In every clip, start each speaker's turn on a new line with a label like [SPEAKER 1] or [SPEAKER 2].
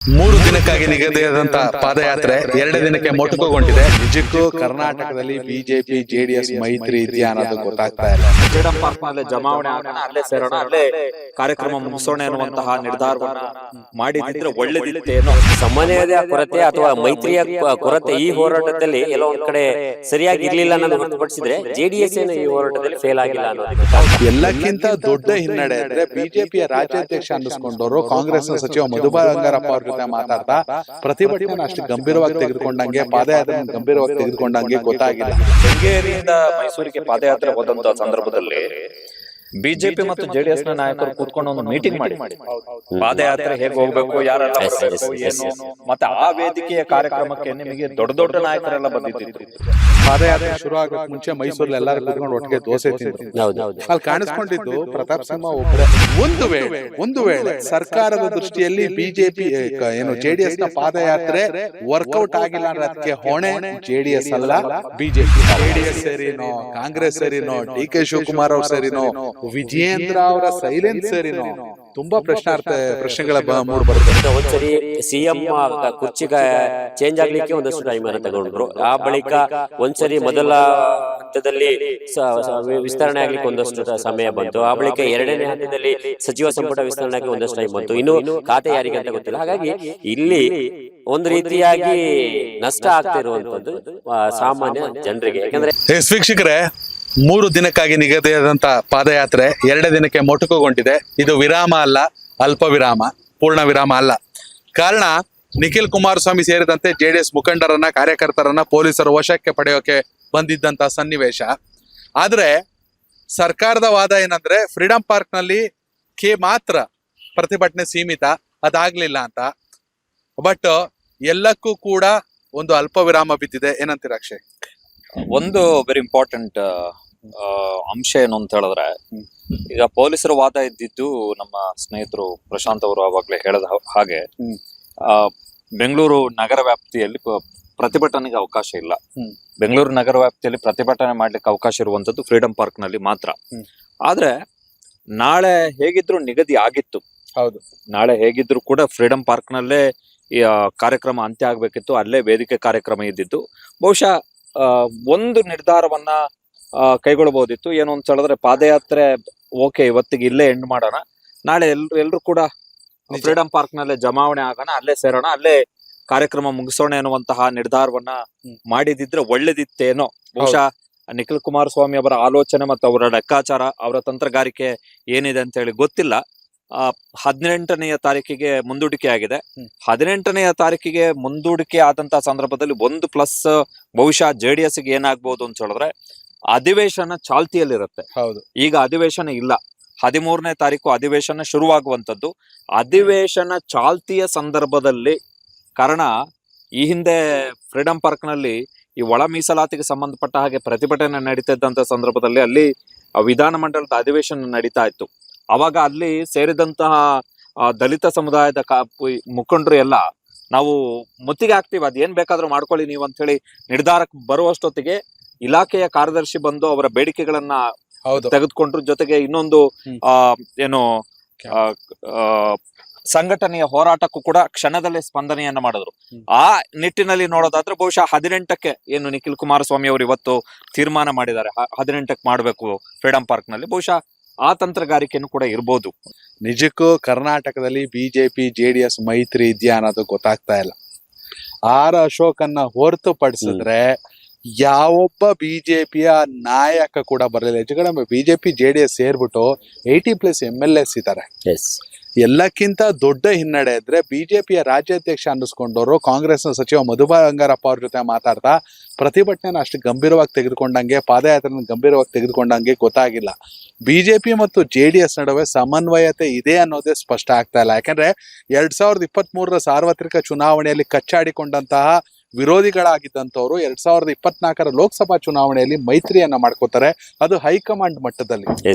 [SPEAKER 1] 3 ದಿನಕ್ಕಾಗಿ ನಿಗದಿಯಾದಂತಹ ಪಾದಯಾತ್ರೆ 2 ದಿನಕ್ಕೆ ಮೊಟಕುಗೊಂಡಿದೆ. ನಿಜಕ್ಕೂ ಕರ್ನಾಟಕದಲ್ಲಿ ಬಿಜೆಪಿ ಜೆಡಿಎಸ್ ಮೈತ್ರಿ ಇದೆಯಾ ಅನ್ನೋದು ಗೊತ್ತಾಗ್ತಾ ಇಲ್ಲ.
[SPEAKER 2] ಫ್ರೀಡಂ ಪಾರ್ಕ್ ನಲ್ಲಿ ಜಮಾವಣೆ ಆಗೋಣ, ಅಲ್ಲೇ ಸೇರೋಣ, ಅಲ್ಲೇ ಕಾರ್ಯಕ್ರಮ ಮುಗಿಸೋಣ ಎನ್ನುವಂತಹ ನಿರ್ಧಾರವನ್ನ ಮಾಡಿದ್ರೆ ಒಳ್ಳೆದಿತ್ತೇನೋ.
[SPEAKER 3] ಸಮನ್ವಯದ ಕೊರತೆ ಅಥವಾ ಮೈತ್ರಿಯ ಕೊರತೆ ಈ ಹೋರಾಟದಲ್ಲಿ ಎಲ್ಲೋ ಒಂದ್ ಕಡೆ ಸರಿಯಾಗಿರ್ಲಿಲ್ಲ ಅನ್ನೋದು ಹೊರತುಪಡಿಸಿದ್ರೆ ಜೆಡಿಎಸ್ ಏನು ಈ ಹೋರಾಟದಲ್ಲಿ ಫೇಲ್ ಆಗಿಲ್ಲ ಅನ್ನೋದು.
[SPEAKER 1] ಎಲ್ಲಕ್ಕಿಂತ ದೊಡ್ಡ ಹಿನ್ನಡೆ ಅಂದ್ರೆ ಬಿಜೆಪಿಯ ರಾಜ್ಯಾಧ್ಯಕ್ಷ ಅನ್ನಿಸ್ಕೊಂಡವರು ಕಾಂಗ್ರೆಸ್ ಸಚಿವ ಮಧು ಬಂಗಾರಪ್ಪ ಅವ್ರ ಜೊತೆ ಮಾತಾಡ್ತಾ ಪ್ರತಿಭಟನೆ ಅಷ್ಟು ಗಂಭೀರವಾಗಿ ತೆಗೆದುಕೊಂಡಂಗೆ, ಪಾದಯಾತ್ರೆ ಗಂಭೀರವಾಗಿ ತೆಗೆದುಕೊಂಡಂಗೆ ಗೊತ್ತಾಗಿಲ್ಲ.
[SPEAKER 2] ಶೃಂಗೇರಿಯಿಂದ ಮೈಸೂರಿಗೆ ಪಾದಯಾತ್ರೆ ಹೋದಂತ ಸಂದರ್ಭದಲ್ಲಿ ಬಿಜೆಪಿ ಮತ್ತು ಜೆಡಿಎಸ್ ನ ನಾಯಕರು ಕೂತ್ಕೊಂಡು ಒಂದು ಮೀಟಿಂಗ್ ಮಾಡಿ ಪಾದಯಾತ್ರೆ ಹೇಗೆ ಹೋಗ್ಬೇಕು, ಯಾರೆಲ್ಲ ಬರ್ಬೇಕು, ಏನು, ಮತ್ತೆ ಆ ವೇದಿಕೆಯ ಕಾರ್ಯಕ್ರಮಕ್ಕೆ ನಿಮಗೆ ದೊಡ್ಡ ದೊಡ್ಡ ನಾಯಕರೆಲ್ಲ ಬಂದಿದ್ರು.
[SPEAKER 1] ಪಾದಯಾತ್ರೆ ಶುರು ಆಗಕ್ಕೆ ಮುಂಚೆ ಮೈಸೂರಲ್ಲಿ ಎಲ್ಲರೂ ಕೂತ್ಕೊಂಡು ಒಟ್ಟಿಗೆ ದೋಸೆ ತಿಂದ್ರು. ಅಲ್ಲಿ ಕಾಣಿಸ್ಕೊಂಡಿದ್ದು ಪ್ರತಾಪ್ ಸಿಂಹ ಒಬ್ಬರೇ. ಒಂದು ವೇಳೆ ಸರ್ಕಾರದ ದೃಷ್ಟಿಯಲ್ಲಿ ಬಿಜೆಪಿ ಏನು ಜೆಡಿಎಸ್ ನ ಪಾದಯಾತ್ರೆ ವರ್ಕೌಟ್ ಆಗಿಲ್ಲ ಅಂದ್ರೆ ಅದಕ್ಕೆ ಹೊಣೆ ಜೆಡಿಎಸ್ ಅಲ್ಲ, ಬಿಜೆಪಿ. ಜೆಡಿಎಸ್ ಸೇರಿನೋ, ಕಾಂಗ್ರೆಸ್ ಸೇರಿನೋ, ಡಿ ಕೆ ಶಿವಕುಮಾರ್ ಅವ್ರ ಸೇರಿನೋ, ವಿಜಯೇಂದ್ರ ಅವರ ಸೈಲೆನ್ಸ್ ಸೇರಿನೋ ತುಂಬಾ ಪ್ರಶ್ನೆಗಳ ಮೂಡ್ ಬರುತ್ತೆ.
[SPEAKER 3] ಒಂದ್ಸರಿ ಸಿಎಂ ಕುರ್ಚಿ ಚೇಂಜ್ ಆಗ್ಲಿಕ್ಕೆ ಒಂದಷ್ಟು ಟೈಮ್ ಅನ್ನು ತಗೊಂಡ್ರು. ಆ ಬಳಿಕ ಒಂದ್ಸರಿ ಮೊದಲ ಹಂತದಲ್ಲಿ ವಿಸ್ತರಣೆ ಆಗ್ಲಿಕ್ಕೆ ಒಂದಷ್ಟು ಸಮಯ ಬಂತು. ಆ ಬಳಿಕ ಎರಡನೇ ಹಂತದಲ್ಲಿ ಸಚಿವ ಸಂಪುಟ ವಿಸ್ತರಣೆ ಆಗಿ ಒಂದಷ್ಟು ಟೈಮ್ ಬಂತು. ಇನ್ನು ಖಾತೆ ಯಾರಿಗೆ ಅಂತ ಗೊತ್ತಿಲ್ಲ. ಹಾಗಾಗಿ ಇಲ್ಲಿ ಒಂದು ರೀತಿಯಾಗಿ ನಷ್ಟ ಆಗ್ತಿರುವಂತದ್ದು ಸಾಮಾನ್ಯ ಜನರಿಗೆ. ಯಾಕಂದ್ರೆ
[SPEAKER 1] ವೀಕ್ಷಕರೇ, 3 ದಿನಕ್ಕಾಗಿ ನಿಗದಿಯಾದಂತಹ ಪಾದಯಾತ್ರೆ 2 ದಿನಕ್ಕೆ ಮೊಟಕುಗೊಂಡಿದೆ. ಇದು ವಿರಾಮ ಅಲ್ಲ, ಅಲ್ಪ ವಿರಾಮ, ಪೂರ್ಣ ವಿರಾಮ ಅಲ್ಲ. ಕಾರಣ ನಿಖಿಲ್ ಕುಮಾರಸ್ವಾಮಿ ಸೇರಿದಂತೆ ಜೆಡಿಎಸ್ ಮುಖಂಡರನ್ನ, ಕಾರ್ಯಕರ್ತರನ್ನ ಪೊಲೀಸರು ವಶಕ್ಕೆ ಪಡೆಯೋಕೆ ಬಂದಿದ್ದಂತ ಸನ್ನಿವೇಶ. ಆದ್ರೆ ಸರ್ಕಾರದ ವಾದ ಏನಂದ್ರೆ ಫ್ರೀಡಂ ಪಾರ್ಕ್ ನಲ್ಲಿ ಮಾತ್ರ ಪ್ರತಿಭಟನೆ ಸೀಮಿತ, ಅದಾಗ್ಲಿಲ್ಲ ಅಂತ. ಬಟ್ ಎಲ್ಲಕ್ಕೂ ಕೂಡ ಒಂದು ಅಲ್ಪ ವಿರಾಮ ಬಿದ್ದಿದೆ. ಏನಂತೀರ ಅಕ್ಷಯ್?
[SPEAKER 2] ಒಂದು ವೆರಿ ಇಂಪಾರ್ಟೆಂಟ್ ಅಂಶ ಏನು ಅಂತ ಹೇಳಿದ್ರೆ, ಈಗ ಪೊಲೀಸರ ವಾದ ಇದ್ದಿದ್ದು ನಮ್ಮ ಸ್ನೇಹಿತರು ಪ್ರಶಾಂತ್ ಅವರು ಅವಾಗ್ಲೇ ಹೇಳದ ಹಾಗೆ ಬೆಂಗಳೂರು ನಗರ ವ್ಯಾಪ್ತಿಯಲ್ಲಿ ಪ್ರತಿಭಟನೆಗೆ ಅವಕಾಶ ಇಲ್ಲ. ಬೆಂಗಳೂರು ನಗರ ವ್ಯಾಪ್ತಿಯಲ್ಲಿ ಪ್ರತಿಭಟನೆ ಮಾಡ್ಲಿಕ್ಕೆ ಅವಕಾಶ ಇರುವಂತದ್ದು ಫ್ರೀಡಂ ಪಾರ್ಕ್ ನಲ್ಲಿ ಮಾತ್ರ. ಆದ್ರೆ ನಾಳೆ ಹೇಗಿದ್ರು ನಿಗದಿ ಆಗಿತ್ತು.
[SPEAKER 1] ಹೌದು,
[SPEAKER 2] ನಾಳೆ ಹೇಗಿದ್ರು ಕೂಡ ಫ್ರೀಡಂ ಪಾರ್ಕ್ ನಲ್ಲೇ ಈ ಕಾರ್ಯಕ್ರಮ ಅಂತ್ಯ ಆಗ್ಬೇಕಿತ್ತು. ಅಲ್ಲೇ ವೇದಿಕೆ ಕಾರ್ಯಕ್ರಮ ಇದ್ದಿದ್ದು. ಬಹುಶಃ ಒಂದು ನಿರ್ಧಾರವನ್ನ ಕೈಗೊಳ್ಳಬಹುದಿತ್ತು. ಏನು ಅಂತ ಹೇಳಿದ್ರೆ, ಪಾದಯಾತ್ರೆ ಓಕೆ ಇವತ್ತಿಗೆ ಇಲ್ಲೇ ಎಂಡ್ ಮಾಡೋಣ, ನಾಳೆ ಎಲ್ರು ಕೂಡ ಫ್ರೀಡಂ ಪಾರ್ಕ್ ನಲ್ಲೇ ಜಮಾವಣೆ ಆಗೋಣ, ಅಲ್ಲೇ ಸೇರೋಣ, ಅಲ್ಲೇ ಕಾರ್ಯಕ್ರಮ ಮುಗಿಸೋಣ ಎನ್ನುವಂತಹ ನಿರ್ಧಾರವನ್ನ ಮಾಡಿದಿದ್ರೆ ಒಳ್ಳೇದಿತ್ತೇನೋ. ಬಹುಶಃ ನಿಖಿಲ್ ಕುಮಾರಸ್ವಾಮಿ ಅವರ ಆಲೋಚನೆ ಮತ್ತು ಅವರ ಲೆಕ್ಕಾಚಾರ, ಅವರ ತಂತ್ರಗಾರಿಕೆ ಏನಿದೆ ಅಂತ ಹೇಳಿ ಗೊತ್ತಿಲ್ಲ. 18ನೇ ತಾರೀಕಿಗೆ ಮುಂದೂಡಿಕೆ ಆಗಿದೆ. 18ನೇ ತಾರೀಕಿಗೆ ಮುಂದೂಡಿಕೆ ಆದಂತಹ ಸಂದರ್ಭದಲ್ಲಿ ಒಂದು ಪ್ಲಸ್ ಬಹುಶಃ ಜೆಡಿಎಸ್ ಗೆ ಏನಾಗ್ಬಹುದು ಅಂತ ಹೇಳಿದ್ರೆ, ಅಧಿವೇಶನ ಚಾಲ್ತಿಯಲ್ಲಿರುತ್ತೆ.
[SPEAKER 1] ಹೌದು,
[SPEAKER 2] ಈಗ ಅಧಿವೇಶನ ಇಲ್ಲ. 13ನೇ ತಾರೀಕು ಅಧಿವೇಶನ ಶುರುವಾಗುವಂತದ್ದು. ಅಧಿವೇಶನ ಚಾಲ್ತಿಯ ಸಂದರ್ಭದಲ್ಲಿ, ಕಾರಣ ಈ ಹಿಂದೆ ಫ್ರೀಡಂ ಪಾರ್ಕ್ ನಲ್ಲಿ ಈ ಒಳ ಮೀಸಲಾತಿಗೆ ಸಂಬಂಧಪಟ್ಟ ಹಾಗೆ ಪ್ರತಿಭಟನೆ ನಡೀತಾ ಇದ್ದಂತ ಸಂದರ್ಭದಲ್ಲಿ ಅಲ್ಲಿ ವಿಧಾನಮಂಡಲದ ಅಧಿವೇಶನ ನಡೀತಾ ಇತ್ತು. ಅವಾಗ ಅಲ್ಲಿ ಸೇರಿದಂತಹ ದಲಿತ ಸಮುದಾಯದ ಮುಖಂಡರು ಎಲ್ಲ ನಾವು ಮುತ್ತಿಗೆ ಹಾಕ್ತಿವಿ, ಅದೇನ್ ಬೇಕಾದ್ರೂ ಮಾಡ್ಕೊಳ್ಳಿ ನೀವು ಅಂತ ಹೇಳಿ ನಿರ್ಧಾರಕ್ಕೆ ಬರುವಷ್ಟೊತ್ತಿಗೆ ಇಲಾಖೆಯ ಕಾರ್ಯದರ್ಶಿ ಬಂದು ಅವರ ಬೇಡಿಕೆಗಳನ್ನ ತೆಗೆದುಕೊಂಡ್ರು. ಜೊತೆಗೆ ಇನ್ನೊಂದು ಏನು ಸಂಘಟನೆಯ ಹೋರಾಟಕ್ಕೂ ಕೂಡ ಕ್ಷಣದಲ್ಲೇ ಸ್ಪಂದನೆಯನ್ನ ಮಾಡಿದ್ರು. ಆ ನಿಟ್ಟಿನಲ್ಲಿ ನೋಡೋದಾದ್ರೆ ಬಹುಶಃ 18ಕ್ಕೆ ಏನು ನಿಖಿಲ್ ಕುಮಾರಸ್ವಾಮಿ ಅವರು ಇವತ್ತು ತೀರ್ಮಾನ ಮಾಡಿದ್ದಾರೆ, 18ಕ್ಕೆ ಮಾಡಬೇಕು ಫ್ರೀಡಂ ಪಾರ್ಕ್ ನಲ್ಲಿ. ಬಹುಶಃ ಆ ತಂತ್ರಗಾರಿಕೆಯನ್ನು ಕೂಡ ಇರ್ಬೋದು.
[SPEAKER 1] ನಿಜಕ್ಕೂ ಕರ್ನಾಟಕದಲ್ಲಿ ಬಿಜೆಪಿ ಜೆಡಿಎಸ್ ಮೈತ್ರಿ ಇದೆಯಾ ಅನ್ನೋದು ಗೊತ್ತಾಗ್ತಾ ಇಲ್ಲ. ಆರ್ ಅಶೋಕನ್ನ ಹೊರತುಪಡಿಸಿದ್ರೆ ಯಾವೊಬ್ಬ ಬಿಜೆಪಿಯ ನಾಯಕ ಕೂಡ ಬರಲಿಲ್ಲ. ಹೆಚ್ಚು ಕಡಿಮೆ ಬಿಜೆಪಿ ಜೆಡಿಎಸ್ ಸೇರ್ಬಿಟ್ಟು 80+ MLAs ಇದ್ದಾರೆ. ಎಲ್ಲಕ್ಕಿಂತ ದೊಡ್ಡ ಹಿನ್ನಡೆ ಅಂದ್ರೆ ಬಿಜೆಪಿಯ ರಾಜ್ಯಾಧ್ಯಕ್ಷ ಅನ್ನಿಸ್ಕೊಂಡವರು ಕಾಂಗ್ರೆಸ್ನ ಸಚಿವ ಮಧು ಬಂಗಾರಪ್ಪ ಅವ್ರ ಜೊತೆ ಮಾತಾಡ್ತಾ ಪ್ರತಿಭಟನೆನ ಅಷ್ಟು ಗಂಭೀರವಾಗಿ ತೆಗೆದುಕೊಂಡಂಗೆ, ಪಾದಯಾತ್ರೆನ ಗಂಭೀರವಾಗಿ ತೆಗೆದುಕೊಂಡಂಗೆ ಗೊತ್ತಾಗಿಲ್ಲ. ಬಿಜೆಪಿ ಮತ್ತು ಜೆಡಿಎಸ್ ನಡುವೆ ಸಮನ್ವಯತೆ ಇದೆ ಅನ್ನೋದೇ ಸ್ಪಷ್ಟ ಆಗ್ತಾ ಇಲ್ಲ. ಯಾಕಂದ್ರೆ 2023ರ ಸಾರ್ವತ್ರಿಕ ಚುನಾವಣೆಯಲ್ಲಿ ಕಚ್ಚಾಡಿಕೊಂಡಂತಹ ವಿರೋಧಿಗಳಾಗಿದ್ದಂಥವ್ರು 2024ರ ಲೋಕಸಭಾ ಚುನಾವಣೆಯಲ್ಲಿ ಮೈತ್ರಿಯನ್ನ ಮಾಡ್ಕೋತಾರೆ. ಅದು ಹೈಕಮಾಂಡ್ ಮಟ್ಟದಲ್ಲಿ.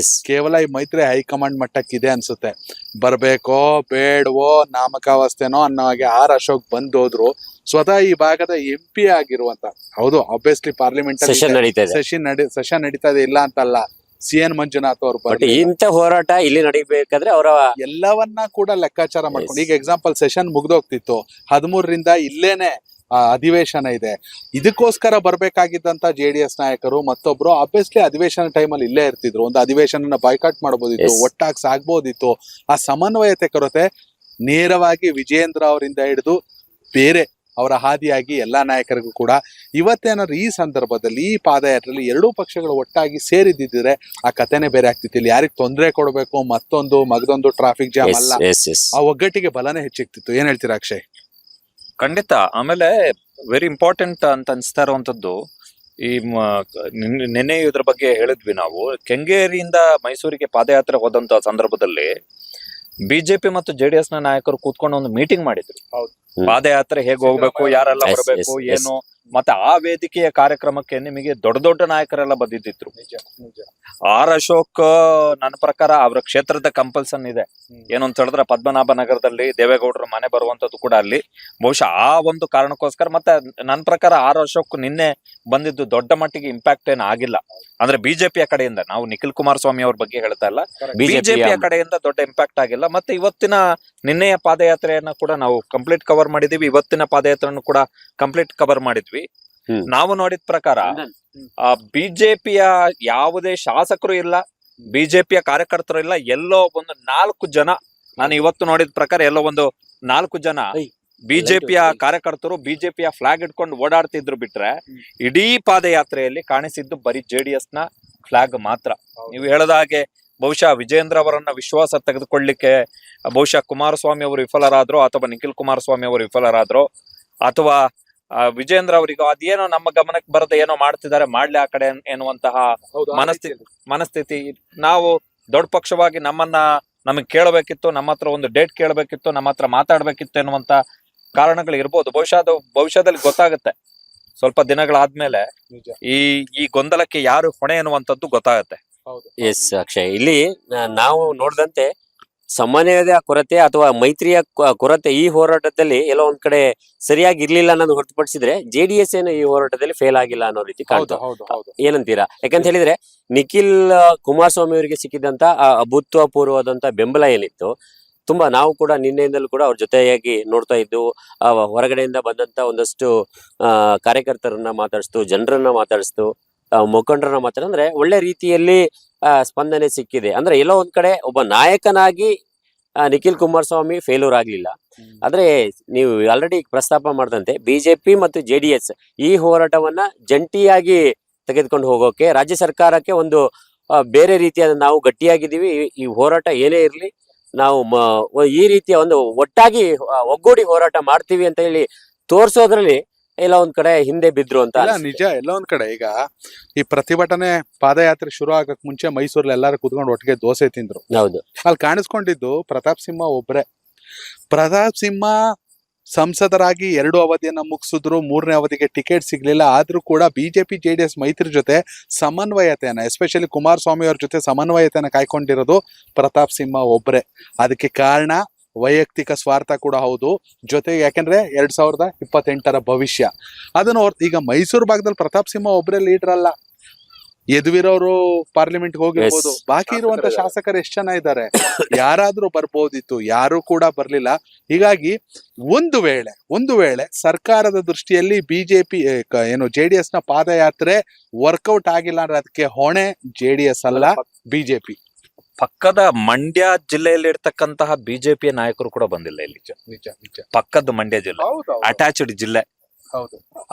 [SPEAKER 1] ಕೇವಲ ಈ ಮೈತ್ರಿ ಹೈಕಮಾಂಡ್ ಮಟ್ಟಕ್ಕಿದೆ ಅನ್ಸುತ್ತೆ. ಬರ್ಬೇಕೋ ಬೇಡವೋ ನಾಮಕಾವಸ್ಥೆನೋ ಅನ್ನೋ ಹಾಗೆ ಆರ್ ಅಶೋಕ್ ಬಂದೋದ್ರು. ಸ್ವತಃ ಈ ಭಾಗದ MP ಆಗಿರುವಂತ, ಹೌದು ಆಬ್ವಿಯಸ್ಲಿ ಪಾರ್ಲಿಮೆಂಟ್ ಸೆಷನ್ ನಡೀತಾ ಇದೆ ಇಲ್ಲ ಅಂತಲ್ಲ, CN ಮಂಜುನಾಥ್ ಅವರು
[SPEAKER 3] ಬಟ್ ಇಂಥ ಹೋರಾಟ ಇಲ್ಲಿ ನಡೀಬೇಕಾದ್ರೆ ಅವರ
[SPEAKER 1] ಎಲ್ಲವನ್ನ ಕೂಡ ಲೆಕ್ಕಾಚಾರ ಮಾಡ್ಕೊಂಡು ಈಗ ಎಕ್ಸಾಂಪಲ್ ಸೆಷನ್ ಮುಗ್ದೋಗ್ತಿತ್ತು 13ರಿಂದ ಇಲ್ಲೇನೆ ಅಧಿವೇಶನ ಇದೆ. ಇದಕ್ಕೋಸ್ಕರ ಬರ್ಬೇಕಾಗಿದ್ದಂತ JDS ನಾಯಕರು ಮತ್ತೊಬ್ರು ಆಬ್ವಿಯಸ್ಲಿ ಅಧಿವೇಶನ ಟೈಮಲ್ಲಿ ಇಲ್ಲೇ ಇರ್ತಿದ್ರು. ಒಂದು ಅಧಿವೇಶನ ಬಾಯ್ಕಾಟ್ ಮಾಡಬಹುದಿತ್ತು, ಒಟ್ಟಾಗಿ ಸಾಗ್ಬೋದಿತ್ತು. ಆ ಸಮನ್ವಯತೆ ಕೊರತೆ ನೇರವಾಗಿ ವಿಜೇಂದ್ರ ಅವರಿಂದ ಹಿಡಿದು ಬೇರೆ ಅವರ ಹಾದಿಯಾಗಿ ಎಲ್ಲಾ ನಾಯಕರಿಗೂ ಕೂಡ ಇವತ್ತೇನಾದ್ರು ಈ ಸಂದರ್ಭದಲ್ಲಿ ಈ ಪಾದಯಾತ್ರೆಯಲ್ಲಿ ಎರಡೂ ಪಕ್ಷಗಳು ಒಟ್ಟಾಗಿ ಸೇರಿದ್ದಿದ್ರೆ ಆ ಕಥೆನೇ ಬೇರೆ ಆಗ್ತಿತ್ತು. ಇಲ್ಲಿ ಯಾರಿಗೆ ತೊಂದರೆ ಕೊಡಬೇಕು, ಮತ್ತೊಂದು ಮಗದೊಂದು ಟ್ರಾಫಿಕ್ ಜಾಮ್ ಅಲ್ಲ, ಆ ಒಗ್ಗಟ್ಟಿಗೆ ಬಲನೇ ಹೆಚ್ಚಿಗ್ತಿತ್ತು. ಏನ್ ಹೇಳ್ತೀರಾ ಅಕ್ಷಯ್?
[SPEAKER 2] ಖಂಡಿತ. ಆಮೇಲೆ ವೆರಿ ಇಂಪಾರ್ಟೆಂಟ್ ಅಂತ ಅನ್ಸ್ತಾ ಇರುವಂತದ್ದು ಈ ನಿನ್ನೆ ಇದ್ರ ಬಗ್ಗೆ ಹೇಳಿದ್ವಿ ನಾವು. ಕೆಂಗೇರಿಯಿಂದ ಮೈಸೂರಿಗೆ ಪಾದಯಾತ್ರೆ ಹೋದಂತ ಸಂದರ್ಭದಲ್ಲಿ ಬಿಜೆಪಿ ಮತ್ತು JDS ನ ನಾಯಕರು ಕೂತ್ಕೊಂಡು ಒಂದು ಮೀಟಿಂಗ್ ಮಾಡಿದ್ರು. ಪಾದಯಾತ್ರೆ ಹೇಗೆ ಹೋಗ್ಬೇಕು, ಯಾರೆಲ್ಲ ಬರಬೇಕು, ಏನು, ಮತ್ತೆ ಆ ವೇದಿಕೆಯ ಕಾರ್ಯಕ್ರಮಕ್ಕೆ ನಿಮಗೆ ದೊಡ್ಡ ದೊಡ್ಡ ನಾಯಕರೆಲ್ಲ ಬಂದಿದ್ರು. R ಅಶೋಕ್ ನನ್ನ ಪ್ರಕಾರ ಅವರ ಕ್ಷೇತ್ರದ ಕಂಪಲ್ಸನ್ ಇದೆ. ಏನು ಅಂತ ಹೇಳಿದ್ರೆ ಪದ್ಮನಾಭ ನಗರದಲ್ಲಿ ದೇವೇಗೌಡರ ಮನೆ ಬರುವಂತದ್ದು ಕೂಡ ಅಲ್ಲಿ ಬಹುಶಃ ಆ ಒಂದು ಕಾರಣಕ್ಕೋಸ್ಕರ. ಮತ್ತೆ ನನ್ನ ಪ್ರಕಾರ R ಅಶೋಕ್ ನಿನ್ನೆ ಬಂದಿದ್ದು ದೊಡ್ಡ ಮಟ್ಟಿಗೆ ಇಂಪ್ಯಾಕ್ಟ್ ಏನು ಆಗಿಲ್ಲ. ಅಂದ್ರೆ ಬಿಜೆಪಿಯ ಕಡೆಯಿಂದ, ನಾವು ನಿಖಿಲ್ ಕುಮಾರಸ್ವಾಮಿ ಅವ್ರ ಬಗ್ಗೆ ಹೇಳ್ತಾ ಇಲ್ಲ, ಬಿಜೆಪಿಯ ಕಡೆಯಿಂದ ದೊಡ್ಡ ಇಂಪ್ಯಾಕ್ಟ್ ಆಗಿಲ್ಲ. ಮತ್ತೆ ಇವತ್ತಿನ ನಿನ್ನೆಯ ಪಾದಯಾತ್ರೆಯನ್ನ ಕೂಡ ನಾವು ಕಂಪ್ಲೀಟ್ ಕವರ್ ಮಾಡಿದೀವಿ. ಇವತ್ತಿನ ಪಾದಯಾತ್ರೆಯನ್ನು ಕೂಡ ಕಂಪ್ಲೀಟ್ ಕವರ್ ಮಾಡಿದ್ವಿ. ನಾವು ನೋಡಿದ ಪ್ರಕಾರ ಬಿಜೆಪಿಯ ಯಾವುದೇ ಶಾಸಕರು ಇಲ್ಲ, ಬಿಜೆಪಿಯ ಕಾರ್ಯಕರ್ತರು ಇಲ್ಲ. ಎಲ್ಲೋ ಒಂದು 4 ಜನ, ನಾನು ಇವತ್ತು ನೋಡಿದ ಪ್ರಕಾರ ಎಲ್ಲೋ ಒಂದು 4 ಜನ ಬಿಜೆಪಿಯ ಕಾರ್ಯಕರ್ತರು ಬಿಜೆಪಿಯ ಫ್ಲಾಗ್ ಇಟ್ಕೊಂಡು ಓಡಾಡ್ತಿದ್ರು. ಬಿಟ್ರೆ ಇಡೀ ಪಾದಯಾತ್ರೆಯಲ್ಲಿ ಕಾಣಿಸಿದ್ದು ಬರೀ JDS ನ ಫ್ಲಾಗ್ ಮಾತ್ರ. ನೀವು ಹೇಳದ ಹಾಗೆ ಬಹುಶಃ ವಿಜೇಂದ್ರ ಅವರನ್ನ ವಿಶ್ವಾಸ ತೆಗೆದುಕೊಳ್ಳಿಕ್ಕೆ ಬಹುಶಃ ಕುಮಾರಸ್ವಾಮಿ ಅವರು ವಿಫಲರಾದ್ರು, ಅಥವಾ ನಿಖಿಲ್ ಕುಮಾರಸ್ವಾಮಿ ಅವರು ವಿಫಲರಾದ್ರು, ಅಥವಾ ವಿಜೇಂದ್ರ ಅವರಿಗೂ ಅದೇನೋ ನಮ್ಮ ಗಮನಕ್ಕೆ ಬರದೆ ಏನೋ ಮಾಡ್ತಿದ್ದಾರೆ, ಮಾಡ್ಲಿ ಆ ಕಡೆ ಎನ್ನುವಂತಹ ಮನಸ್ಥಿತಿ. ನಾವು ದೊಡ್ಡ ಪಕ್ಷವಾಗಿ ನಮಗೆ ಕೇಳಬೇಕಿತ್ತು, ನಮ್ಮ ಹತ್ರ ಒಂದು ಡೇಟ್ ಕೇಳಬೇಕಿತ್ತು, ನಮ್ಮ ಹತ್ರ ಮಾತಾಡ್ಬೇಕಿತ್ತು ಎನ್ನುವಂತ ಕಾರಣಗಳು ಇರ್ಬೋದು. ಬಹುಶಃ ಅದು ಭವಿಷ್ಯದಲ್ಲಿ ಗೊತ್ತಾಗುತ್ತೆ. ಸ್ವಲ್ಪ ದಿನಗಳಾದ್ಮೇಲೆ ಈ ಗೊಂದಲಕ್ಕೆ ಯಾರು ಹೊಣೆ ಎನ್ನುವಂಥದ್ದು ಗೊತ್ತಾಗುತ್ತೆ.
[SPEAKER 3] ಎಸ್ ಅಕ್ಷಯ್, ಇಲ್ಲಿ ನಾವು ನೋಡಿದಂತೆ ಸಮನ್ವಯದ ಕೊರತೆ ಅಥವಾ ಮೈತ್ರಿಯ ಕೊರತೆ ಈ ಹೋರಾಟದಲ್ಲಿ ಎಲ್ಲೋ ಒಂದ್ ಕಡೆ ಸರಿಯಾಗಿ ಇರ್ಲಿಲ್ಲ ಅನ್ನೋದು ಹೊರತುಪಡಿಸಿದ್ರೆ JDS ಏನು ಈ ಹೋರಾಟದಲ್ಲಿ ಫೇಲ್ ಆಗಿಲ್ಲ ಅನ್ನೋ ರೀತಿ ಕಾಣ್ತಾ. ಏನಂತೀರಾ? ಯಾಕಂತ ಹೇಳಿದ್ರೆ ನಿಖಿಲ್ ಕುಮಾರಸ್ವಾಮಿ ಅವರಿಗೆ ಸಿಕ್ಕಿದಂತ ಅಭೂತಪೂರ್ವವಾದಂತ ಬೆಂಬಲ ಏನಿತ್ತು, ತುಂಬಾ ನಾವು ಕೂಡ ನಿನ್ನೆಯಿಂದಲೂ ಕೂಡ ಅವ್ರ ಜೊತೆಯಾಗಿ ನೋಡ್ತಾ ಇದ್ದು, ಹೊರಗಡೆಯಿಂದ ಬಂದಂತ ಒಂದಷ್ಟು ಕಾರ್ಯಕರ್ತರನ್ನ ಮಾತಾಡಿಸ್ತು, ಜನರನ್ನ ಮಾತಾಡಿಸ್ತು, ಮುಖಂಡರನ್ನ ಮಾತಾಡಿದ್ರೆ ಒಳ್ಳೆ ರೀತಿಯಲ್ಲಿ ಸ್ಪಂದನೆ ಸಿಕ್ಕಿದೆ. ಅಂದ್ರೆ ಎಲ್ಲೋ ಒಂದ್ ಕಡೆ ಒಬ್ಬ ನಾಯಕನಾಗಿ ನಿಖಿಲ್ ಕುಮಾರಸ್ವಾಮಿ ಫೇಲ್ಯೂರ್ ಆಗ್ಲಿಲ್ಲ. ಆದ್ರೆ ನೀವು ಆಲ್ರೆಡಿ ಪ್ರಸ್ತಾಪ ಮಾಡಿದಂತೆ ಬಿಜೆಪಿ ಮತ್ತು JDS ಈ ಹೋರಾಟವನ್ನ ಜಂಟಿಯಾಗಿ ತೆಗೆದುಕೊಂಡು ಹೋಗೋಕೆ ರಾಜ್ಯ ಸರ್ಕಾರಕ್ಕೆ ಒಂದು ಬೇರೆ ರೀತಿಯಾದ, ನಾವು ಗಟ್ಟಿಯಾಗಿದ್ದೀವಿ, ಈ ಹೋರಾಟ ಏನೇ ಇರ್ಲಿ ನಾವು ಈ ರೀತಿಯ ಒಂದು ಒಟ್ಟಾಗಿ ಒಗ್ಗೂಡಿ ಹೋರಾಟ ಮಾಡ್ತೀವಿ ಅಂತ ಹೇಳಿ ತೋರ್ಸೋದ್ರಲ್ಲಿ ಎಲ್ಲ ಒಂದ್ ಕಡೆ ಹಿಂದೆ ಬಿದ್ರು ಅಂತ.
[SPEAKER 1] ನಿಜ. ಎಲ್ಲ ಒಂದ್ ಕಡೆ ಈಗ ಈ ಪ್ರತಿಭಟನೆ ಪಾದಯಾತ್ರೆ ಶುರು ಆಗಕ್ ಮುಂಚೆ ಮೈಸೂರಲ್ಲಿ ಎಲ್ಲಾರು ಕುತ್ಕೊಂಡು ಒಟ್ಟಿಗೆ ದೋಸೆ ತಿಂದ್ರು.
[SPEAKER 3] ಹೌದು.
[SPEAKER 1] ಅಲ್ಲಿ ಕಾಣಿಸ್ಕೊಂಡಿದ್ದು ಪ್ರತಾಪ್ ಸಿಂಹ ಒಬ್ರೆ. ಪ್ರತಾಪ್ ಸಿಂಹ ಸಂಸದರಾಗಿ 2 ಅವಧಿಯನ್ನ ಮುಗಿಸಿದ್ರು, 3ನೇ ಅವಧಿಗೆ ಟಿಕೆಟ್ ಸಿಗ್ಲಿಲ್ಲ. ಆದ್ರೂ ಕೂಡ ಬಿಜೆಪಿ JDS ಮೈತ್ರಿ ಜೊತೆ ಸಮನ್ವಯತೆಯನ್ನ, ಎಸ್ಪೆಷಲಿ ಕುಮಾರಸ್ವಾಮಿ ಅವ್ರ ಜೊತೆ ಸಮನ್ವಯತೆಯನ್ನ ಕಾಯ್ಕೊಂಡಿರೋದು ಪ್ರತಾಪ್ ಸಿಂಹ ಒಬ್ರೆ. ಅದಕ್ಕೆ ಕಾರಣ ವೈಯಕ್ತಿಕ ಸ್ವಾರ್ಥ ಕೂಡ ಹೌದು, ಜೊತೆಗೆ ಯಾಕಂದ್ರೆ 2028ರ ಭವಿಷ್ಯ ಅದನ್ನು ಈಗ ಮೈಸೂರು ಭಾಗದಲ್ಲಿ ಪ್ರತಾಪ್ ಸಿಂಹ ಒಬ್ರೇ ಲೀಡರ್ ಅಲ್ಲ. ಯದುವೀರವರು ಪಾರ್ಲಿಮೆಂಟ್ ಹೋಗಿರ್ಬೋದು, ಬಾಕಿ ಇರುವಂತ ಶಾಸಕರು ಎಷ್ಟು ಜನ ಇದ್ದಾರೆ, ಯಾರಾದ್ರೂ ಬರ್ಬೋದಿತ್ತು, ಯಾರು ಕೂಡ ಬರ್ಲಿಲ್ಲ. ಹೀಗಾಗಿ ಒಂದು ವೇಳೆ ಸರ್ಕಾರದ ದೃಷ್ಟಿಯಲ್ಲಿ ಬಿಜೆಪಿ JDS ನ ಪಾದಯಾತ್ರೆ ವರ್ಕೌಟ್ ಆಗಿಲ್ಲ ಅಂದ್ರೆ ಅದಕ್ಕೆ ಹೊಣೆ JDS ಅಲ್ಲ, ಬಿಜೆಪಿ.
[SPEAKER 2] ಪಕ್ಕದ ಮಂಡ್ಯ ಜಿಲ್ಲೆಯಲ್ಲಿ ಇರ್ತಕ್ಕಂತಹ ಬಿಜೆಪಿಯ ನಾಯಕರು ಕೂಡ ಬಂದಿಲ್ಲ ಇಲ್ಲಿ. ಪಕ್ಕದ ಮಂಡ್ಯ ಜಿಲ್ಲೆ, ಅಟ್ಯಾಚ್ಡ್ ಜಿಲ್ಲೆ,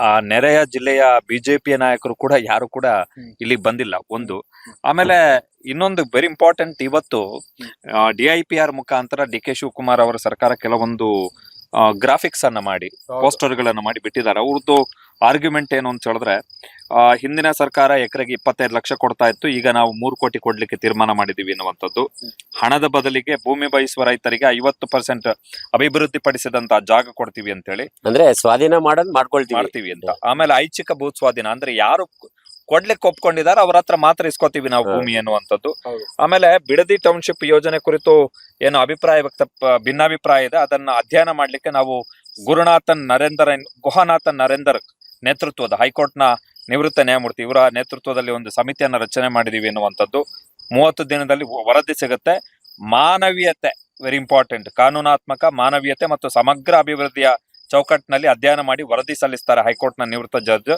[SPEAKER 2] ಆ ನೆರೆಯ ಜಿಲ್ಲೆಯ ಬಿಜೆಪಿಯ ನಾಯಕರು ಕೂಡ ಯಾರು ಕೂಡ ಇಲ್ಲಿ ಬಂದಿಲ್ಲ. ಒಂದು. ಆಮೇಲೆ ಇನ್ನೊಂದು ವೆರಿ ಇಂಪಾರ್ಟೆಂಟ್, ಇವತ್ತು DIPR ಮುಖಾಂತರ DK ಶಿವಕುಮಾರ್ ಅವರ ಸರ್ಕಾರ ಕೆಲವೊಂದು ಗ್ರಾಫಿಕ್ಸ್ ಅನ್ನ ಮಾಡಿ, ಪೋಸ್ಟರ್ ಗಳನ್ನ ಮಾಡಿ ಬಿಟ್ಟಿದ್ದಾರೆ. ಅವ್ರದ್ದು ಆರ್ಗ್ಯುಮೆಂಟ್ ಏನು ಅಂತ ಹೇಳಿದ್ರೆ, ಹಿಂದಿನ ಸರ್ಕಾರ ಎಕರೆಗೆ 25 ಲಕ್ಷ ಕೊಡ್ತಾ ಇತ್ತು, ಈಗ ನಾವು 3 ಕೋಟಿ ಕೊಡ್ಲಿಕ್ಕೆ ತೀರ್ಮಾನ ಮಾಡಿದೀವಿ ಅನ್ನುವಂಥದ್ದು. ಹಣದ ಬದಲಿಗೆ ಭೂಮಿ ಬಯಸುವ ರೈತರಿಗೆ 50% ಅಭಿವೃದ್ಧಿ ಪಡಿಸಿದಂತ ಜಾಗ ಕೊಡ್ತೀವಿ ಅಂತ ಹೇಳಿ,
[SPEAKER 3] ಅಂದ್ರೆ ಸ್ವಾಧೀನ ಮಾಡ್ಕೊಳ್ತೀವಿ
[SPEAKER 2] ಅಂತ. ಆಮೇಲೆ ಐಚ್ಛಿಕ ಭೂ ಸ್ವಾಧೀನ, ಅಂದ್ರೆ ಯಾರು ಕೊಡ್ಲಿಕ್ಕೆ ಒಪ್ಕೊಂಡಿದ್ದಾರೆ ಅವ್ರ ಹತ್ರ ಮಾತ್ರ ಇಸ್ಕೋತೀವಿ ನಾವು ಭೂಮಿ ಎನ್ನುವಂಥದ್ದು. ಆಮೇಲೆ ಬಿಡದಿ ಟೌನ್ಶಿಪ್ ಯೋಜನೆ ಕುರಿತು ಏನು ಭಿನ್ನಾಭಿಪ್ರಾಯ ಇದೆ, ಅದನ್ನ ಅಧ್ಯಯನ ಮಾಡ್ಲಿಕ್ಕೆ ನಾವು ಗುಹಾನಾಥನ್ ನರೇಂದರ್ ನೇತೃತ್ವದ ಹೈಕೋರ್ಟ್ ನ ನಿವೃತ್ತ ನ್ಯಾಯಮೂರ್ತಿ ಇವರ ನೇತೃತ್ವದಲ್ಲಿ ಒಂದು ಸಮಿತಿಯನ್ನ ರಚನೆ ಮಾಡಿದೀವಿ ಎನ್ನುವಂಥದ್ದು. 30 ದಿನದಲ್ಲಿ ವರದಿ ಸಿಗುತ್ತೆ. ಮಾನವೀಯತೆ ವೆರಿ ಇಂಪಾರ್ಟೆಂಟ್, ಕಾನೂನಾತ್ಮಕ ಮಾನವೀಯತೆ ಮತ್ತು ಸಮಗ್ರ ಅಭಿವೃದ್ಧಿಯ ಚೌಕಟ್ಟಿನಲ್ಲಿ ಅಧ್ಯಯನ ಮಾಡಿ ವರದಿ ಸಲ್ಲಿಸ್ತಾರೆ ಹೈಕೋರ್ಟ್ನ ನಿವೃತ್ತ ಜಡ್ಜ್.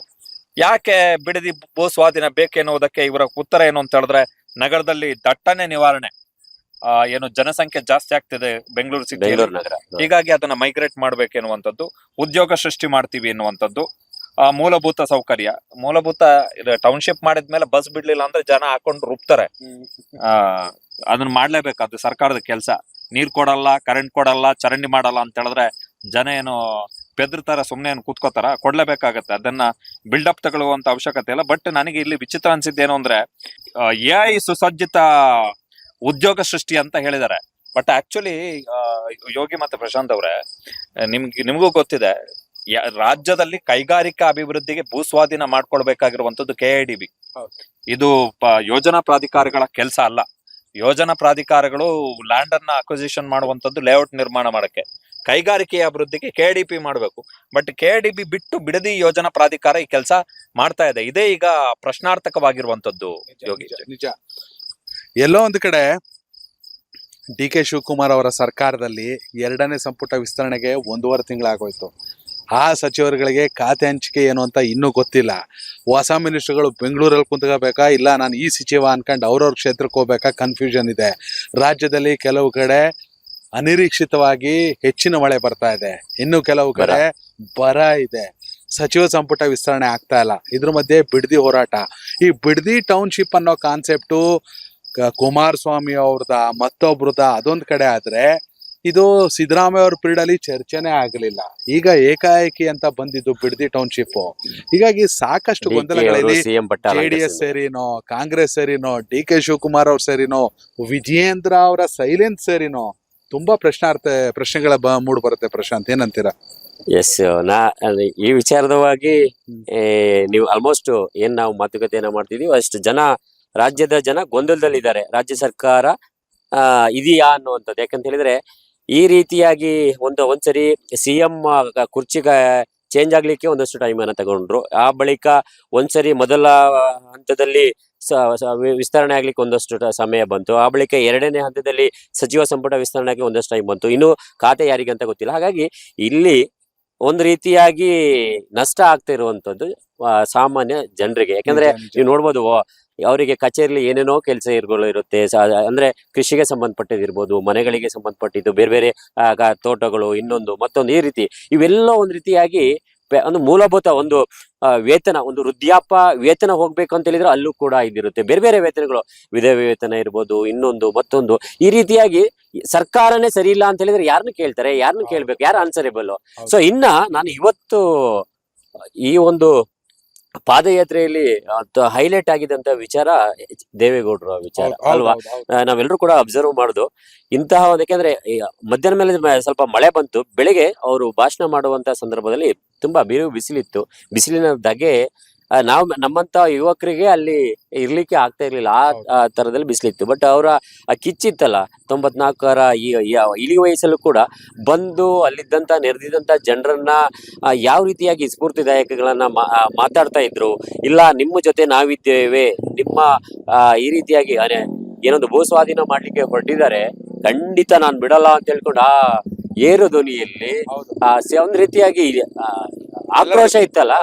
[SPEAKER 2] ಯಾಕೆ ಬಿಡದಿ ಭೂ ಸ್ವಾಧೀನ ಬೇಕೆನ್ನುವುದಕ್ಕೆ ಇವರ ಉತ್ತರ ಏನು ಅಂತ ಹೇಳಿದ್ರೆ, ನಗರದಲ್ಲಿ ದಟ್ಟಣೆ ನಿವಾರಣೆ, ಏನು ಜನಸಂಖ್ಯೆ ಜಾಸ್ತಿ ಆಗ್ತಿದೆ ಬೆಂಗಳೂರು ಸಿಟಿ, ಹೀಗಾಗಿ ಅದನ್ನ ಮೈಗ್ರೇಟ್ ಮಾಡ್ಬೇಕೆನ್ನುವಂಥದ್ದು, ಉದ್ಯೋಗ ಸೃಷ್ಟಿ ಮಾಡ್ತೀವಿ ಎನ್ನುವಂಥದ್ದು, ಮೂಲಭೂತ ಸೌಕರ್ಯ, ಮೂಲಭೂತ ಟೌನ್ಶಿಪ್ ಮಾಡಿದ್ಮೇಲೆ ಬಸ್ ಬಿಡ್ಲಿಲ್ಲ ಅಂದ್ರೆ ಜನ ಹಾಕೊಂಡು ರುಬ್ತಾರೆ. ಅದನ್ನ ಮಾಡ್ಲೇಬೇಕು, ಅದು ಸರ್ಕಾರದ ಕೆಲಸ. ನೀರ್ ಕೊಡಲ್ಲ, ಕರೆಂಟ್ ಕೊಡಲ್ಲ, ಚರಂಡಿ ಮಾಡಲ್ಲ ಅಂತ ಹೇಳಿದ್ರೆ ಜನ ಏನು ಬೆದರ್ತಾರ, ಸುಮ್ನೆ ಏನು ಕೂತ್ಕೋತಾರ? ಕೊಡ್ಲೇಬೇಕಾಗತ್ತೆ. ಅದನ್ನ ಬಿಲ್ಡಪ್ ತಗೊಳ್ಳುವಂತ ಅವಶ್ಯಕತೆ ಇಲ್ಲ. ಬಟ್ ನನಗೆ ಇಲ್ಲಿ ವಿಚಿತ್ರ ಅನ್ಸಿದ್ದೇನು ಅಂದ್ರೆ, AI ಸುಸಜ್ಜಿತ ಉದ್ಯೋಗ ಸೃಷ್ಟಿ ಅಂತ ಹೇಳಿದ್ದಾರೆ. ಬಟ್ ಆಕ್ಚುಲಿ ಯೋಗಿ ಮತ್ತೆ ಪ್ರಶಾಂತ್ ಅವರೇ, ನಿಮ್ಗೂ ಗೊತ್ತಿದೆ, ರಾಜ್ಯದಲ್ಲಿ ಕೈಗಾರಿಕಾ ಅಭಿವೃದ್ಧಿಗೆ ಭೂ ಸ್ವಾಧೀನ ಮಾಡ್ಕೊಳ್ಬೇಕಾಗಿರುವಂತದ್ದು KIDB. ಇದು ಯೋಜನಾ ಪ್ರಾಧಿಕಾರಗಳ ಕೆಲಸ ಅಲ್ಲ. ಯೋಜನಾ ಪ್ರಾಧಿಕಾರಗಳು ಲ್ಯಾಂಡ್ ಅನ್ನ ಅಕ್ವಿಸಿಷನ್ ಮಾಡುವಂತದ್ದು, ಲೇಔಟ್ ನಿರ್ಮಾಣ ಮಾಡಕ್ಕೆ. ಕೈಗಾರಿಕೆಯ ಅಭಿವೃದ್ಧಿಗೆ KIDB ಮಾಡಬೇಕು. ಬಟ್ KIDB ಬಿಟ್ಟು ಬಿಡದಿ ಯೋಜನಾ ಪ್ರಾಧಿಕಾರ ಈ ಕೆಲಸ ಮಾಡ್ತಾ ಇದೆ. ಇದೇ ಈಗ ಪ್ರಶ್ನಾರ್ಥಕವಾಗಿರುವಂತದ್ದು. ಯೋಗಿ
[SPEAKER 1] ನಿಜ. ಎಲ್ಲೋ ಒಂದು ಕಡೆ DK ಶಿವಕುಮಾರ್ ಅವರ ಸರ್ಕಾರದಲ್ಲಿ 2ನೇ ಸಂಪುಟ ವಿಸ್ತರಣೆಗೆ 1.5 ತಿಂಗಳಾಗೋಯ್ತು. ಆ ಸಚಿವರುಗಳಿಗೆ ಖಾತೆ ಹಂಚಿಕೆ ಏನು ಅಂತ ಇನ್ನೂ ಗೊತ್ತಿಲ್ಲ. ಹೊಸ ಮಿನಿಸ್ಟರ್ಗಳು ಬೆಂಗಳೂರಲ್ಲಿ ಕುಂತ್ಕೋಬೇಕಾ, ಇಲ್ಲ ನಾನು ಈ ಸಚಿವ ಅನ್ಕೊಂಡು ಅವ್ರವ್ರ ಕ್ಷೇತ್ರಕ್ಕೆ ಹೋಗ್ಬೇಕಾ, ಕನ್ಫ್ಯೂಷನ್ ಇದೆ. ರಾಜ್ಯದಲ್ಲಿ ಕೆಲವು ಕಡೆ ಅನಿರೀಕ್ಷಿತವಾಗಿ ಹೆಚ್ಚಿನ ಮಳೆ ಬರ್ತಾ ಇದೆ, ಇನ್ನು ಕೆಲವು ಕಡೆ ಬರ ಇದೆ. ಸಚಿವ ಸಂಪುಟ ವಿಸ್ತರಣೆ ಆಗ್ತಾ ಇಲ್ಲ. ಇದ್ರ ಮಧ್ಯೆ ಬಿಡದಿ ಹೋರಾಟ. ಈ ಬಿಡದಿ ಟೌನ್ಶಿಪ್ ಅನ್ನೋ ಕಾನ್ಸೆಪ್ಟು ಕುಮಾರಸ್ವಾಮಿ ಅವ್ರದ ಮತ್ತೊಬ್ರದ ಅದೊಂದು ಕಡೆ ಆದ್ರೆ, ಇದು ಸಿದ್ದರಾಮಯ್ಯ ಅವ್ರ ಪೀರಿಯಡ್ ಅಲ್ಲಿ ಚರ್ಚೆನೆ ಆಗಲಿಲ್ಲ. ಈಗ ಏಕಾಏಕಿ ಅಂತ ಬಂದಿದ್ದು ಬಿಡದಿ ಟೌನ್ಶಿಪ್. ಹೀಗಾಗಿ ಸಾಕಷ್ಟು ಗೊಂದಲಗಳಲ್ಲಿ JDS ಸೇರಿನೋ, ಕಾಂಗ್ರೆಸ್ ಸೇರಿನೋ, DK ಶಿವಕುಮಾರ್ ಅವ್ರ ಸೇರಿನೋ, ವಿಜಯೇಂದ್ರ ಅವರ ಸೈಲೆನ್ಸ್ ಸೇರಿನೋ, ತುಂಬಾ ಪ್ರಶ್ನೆಗಳ ಮೂಡ್ ಬರುತ್ತೆ. ಪ್ರಶಾಂತ್, ಏನಂತೀರಾ?
[SPEAKER 3] ಎಸ್, ಈ ವಿಚಾರದವಾಗಿ ನೀವು ಆಲ್ಮೋಸ್ಟ್ ಏನ್ ನಾವು ಮಾತುಕತೆಯನ್ನ ಮಾಡ್ತಿದೀವಿ, ಅಷ್ಟು ರಾಜ್ಯದ ಜನ ಗೊಂದಲದಲ್ಲಿದ್ದಾರೆ. ರಾಜ್ಯ ಸರ್ಕಾರ ಇದೆಯಾ ಅನ್ನುವಂಥದ್ದು. ಯಾಕಂತ ಹೇಳಿದ್ರೆ, ಈ ರೀತಿಯಾಗಿ ಒಂದ್ಸರಿ CM ಕುರ್ಚಿಗೆ ಚೇಂಜ್ ಆಗ್ಲಿಕ್ಕೆ ಒಂದಷ್ಟು ಟೈಮ್ ಅನ್ನ ತಗೊಂಡ್ರು. ಆ ಬಳಿಕ ಒಂದ್ಸರಿ ಮೊದಲ ಹಂತದಲ್ಲಿ ವಿಸ್ತರಣೆ ಆಗ್ಲಿಕ್ಕೆ ಒಂದಷ್ಟು ಸಮಯ ಬಂತು. ಆ ಬಳಿಕ 2ನೇ ಹಂತದಲ್ಲಿ ಸಚಿವ ಸಂಪುಟ ವಿಸ್ತರಣೆ ಆಗ್ಲಿಕ್ಕೆ ಒಂದಷ್ಟು ಟೈಮ್ ಬಂತು. ಇನ್ನು ಖಾತೆ ಯಾರಿಗಂತ ಗೊತ್ತಿಲ್ಲ. ಹಾಗಾಗಿ ಇಲ್ಲಿ ಒಂದು ರೀತಿಯಾಗಿ ನಷ್ಟ ಆಗ್ತಾ ಇರುವಂತದ್ದು ಸಾಮಾನ್ಯ ಜನರಿಗೆ. ಯಾಕಂದ್ರೆ ನೀವು ನೋಡ್ಬೋದು, ಅವರಿಗೆ ಕಚೇರಿಲಿ ಏನೇನೋ ಕೆಲಸ ಇರುತ್ತೆ. ಅಂದ್ರೆ ಕೃಷಿಗೆ ಸಂಬಂಧಪಟ್ಟಿದಿರ್ಬೋದು, ಮನೆಗಳಿಗೆ ಸಂಬಂಧಪಟ್ಟಿದ್ದು, ಬೇರೆ ಬೇರೆ ತೋಟಗಳು, ಮತ್ತೊಂದು ಈ ರೀತಿ ಇವೆಲ್ಲ ಒಂದು ರೀತಿಯಾಗಿ ಒಂದು ಮೂಲಭೂತ ಒಂದು ವೇತನ, ಒಂದು ವೃದ್ಧಾಪ್ಯ ವೇತನ ಹೋಗ್ಬೇಕು ಅಂತ ಹೇಳಿದ್ರೆ ಅಲ್ಲೂ ಕೂಡ ಇದಿರುತ್ತೆ. ಬೇರೆ ಬೇರೆ ವೇತನಗಳು, ವಿಧವೆ ವೇತನ ಇರ್ಬೋದು, ಮತ್ತೊಂದು ಈ ರೀತಿಯಾಗಿ ಸರ್ಕಾರನೇ ಸರಿ ಇಲ್ಲ ಅಂತ ಹೇಳಿದ್ರೆ ಯಾರನ್ನು ಕೇಳ್ತಾರೆ, ಯಾರನ್ನು ಕೇಳ್ಬೇಕು, ಯಾರು ಆನ್ಸರೇಬಲ್? ಸೊ ನಾನು ಇವತ್ತು ಈ ಒಂದು ಪಾದಯಾತ್ರೆಯಲ್ಲಿ ಹೈಲೈಟ್ ಆಗಿದಂತ ವಿಚಾರ ದೇವೇಗೌಡರ ವಿಚಾರ ಅಲ್ವಾ. ನಾವೆಲ್ಲರೂ ಕೂಡ ಅಬ್ಸರ್ವ್ ಮಾಡುದು ಇಂತಹ ಯಾಕಂದ್ರೆ ಮಧ್ಯಾಹ್ನ ಮೇಲೆ ಸ್ವಲ್ಪ ಮಳೆ ಬಂತು. ಬೆಳಿಗ್ಗೆ ಅವರು ಭಾಷಣ ಮಾಡುವಂತ ಸಂದರ್ಭದಲ್ಲಿ ತುಂಬಾ ಬಿಸಿಲಿತ್ತು. ಬಿಸಿಲಿನ ಧಗೆ ನಮ್ಮಂತ ಯುವಕರಿಗೆ ಅಲ್ಲಿ ಇರ್ಲಿಕ್ಕೆ ಆಗ್ತಾ ಇರ್ಲಿಲ್ಲ. ಆ ತರದಲ್ಲಿ ಬಿಸಿಲಿತ್ತು. ಬಟ್ ಅವರ ಕಿಚ್ಚಿತ್ತಲ್ಲ, 94ರ ಇಳಿ ವಯಸ್ಸಲ್ಲೂ ಕೂಡ ಬಂದು ಅಲ್ಲಿದ್ದಂತ ನೆರೆದಿದ್ದಂತ ಜನರನ್ನ ಯಾವ ರೀತಿಯಾಗಿ ಸ್ಫೂರ್ತಿದಾಯಕಗಳನ್ನ ಮಾತಾಡ್ತಾ ಇದ್ರು. ಇಲ್ಲ, ನಿಮ್ಮ ಜೊತೆ ನಾವಿದ್ದೇವೆ, ನಿಮ್ಮ ಈ ರೀತಿಯಾಗಿ ಏನೊಂದು ಭೂ ಸ್ವಾಧೀನ ಮಾಡ್ಲಿಕ್ಕೆ ಹೊರಟಿದ್ದಾರೆ, ಖಂಡಿತ ನಾನ್ ಬಿಡಲ್ಲ ಅಂತ ಹೇಳ್ಕೊಂಡು ಆ ಏರು ಧ್ವನಿಯಲ್ಲಿ ಒಂದ್ ರೀತಿಯಾಗಿ ಆಕ್ರೋಶ ಇತ್ತಲ್ಲ,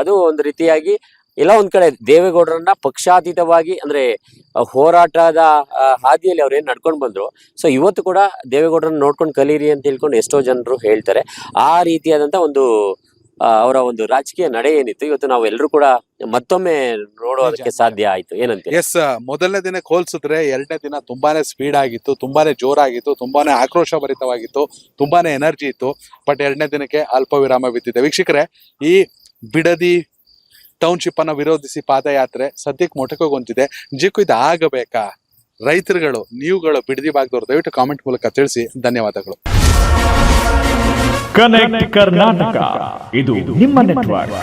[SPEAKER 3] ಅದು ಒಂದು ರೀತಿಯಾಗಿ ಎಲ್ಲ ಒಂದ್ ಕಡೆ ದೇವೇಗೌಡರನ್ನ ಪಕ್ಷಾತೀತವಾಗಿ ಅಂದ್ರೆ ಹೋರಾಟದ ಹಾದಿಯಲ್ಲಿ ಅವ್ರು ಏನ್ ನಡ್ಕೊಂಡು ಬಂದ್ರು. ಸೊ ಇವತ್ತು ಕೂಡ ದೇವೇಗೌಡರನ್ನ ನೋಡ್ಕೊಂಡು ಕಲೀರಿ ಅಂತ ಹೇಳ್ಕೊಂಡು ಎಷ್ಟೋ ಜನರು ಹೇಳ್ತಾರೆ. ಆ ರೀತಿಯಾದಂತ ಒಂದು ಅವರ ಒಂದು ರಾಜಕೀಯ ನಡೆ ಏನಿತ್ತು, ಇವತ್ತು ನಾವು ಎಲ್ಲರೂ ಕೂಡ ಮತ್ತೊಮ್ಮೆ ನೋಡೋದಕ್ಕೆ ಸಾಧ್ಯ ಆಯ್ತು. ಏನಂತ?
[SPEAKER 1] ಎಸ್, ಮೊದಲನೇ ದಿನಕ್ಕೆ ಹೋಲ್ಸಿದ್ರೆ 2ನೇ ದಿನ ತುಂಬಾನೇ ಸ್ಪೀಡ್ ಆಗಿತ್ತು, ತುಂಬಾನೇ ಜೋರಾಗಿತ್ತು, ತುಂಬಾನೇ ಆಕ್ರೋಶ ಭರಿತವಾಗಿತ್ತು, ತುಂಬಾನೇ ಎನರ್ಜಿ ಇತ್ತು. ಬಟ್ 2ನೇ ದಿನಕ್ಕೆ ಅಲ್ಪ ವಿರಾಮ ಬಿದ್ದಿದೆ. ವೀಕ್ಷಕರೇ, ಈ ಬಿಡದಿ ಟೌನ್ಶಿಪ್ ಅನ್ನ ವಿರೋಧಿಸಿ ಪಾದಯಾತ್ರೆ ಸದ್ಯಕ್ಕೆ ಮೊಟಕುಗೊಂತಿದೆ. ನಿಜಕ್ಕೂ ಇದು ಆಗಬೇಕಾ? ರೈತರುಗಳು, ನೀವುಗಳು, ಬಿಡದಿ ಭಾಗದವರು ದಯವಿಟ್ಟು ಕಾಮೆಂಟ್ ಮೂಲಕ ತಿಳಿಸಿ. ಧನ್ಯವಾದಗಳು.
[SPEAKER 4] ಕನೆಕ್ಟ್ ಕರ್ನಾಟಕ, ಇದು ನಿಮ್ಮ ನೆಟ್ವರ್ಕ್.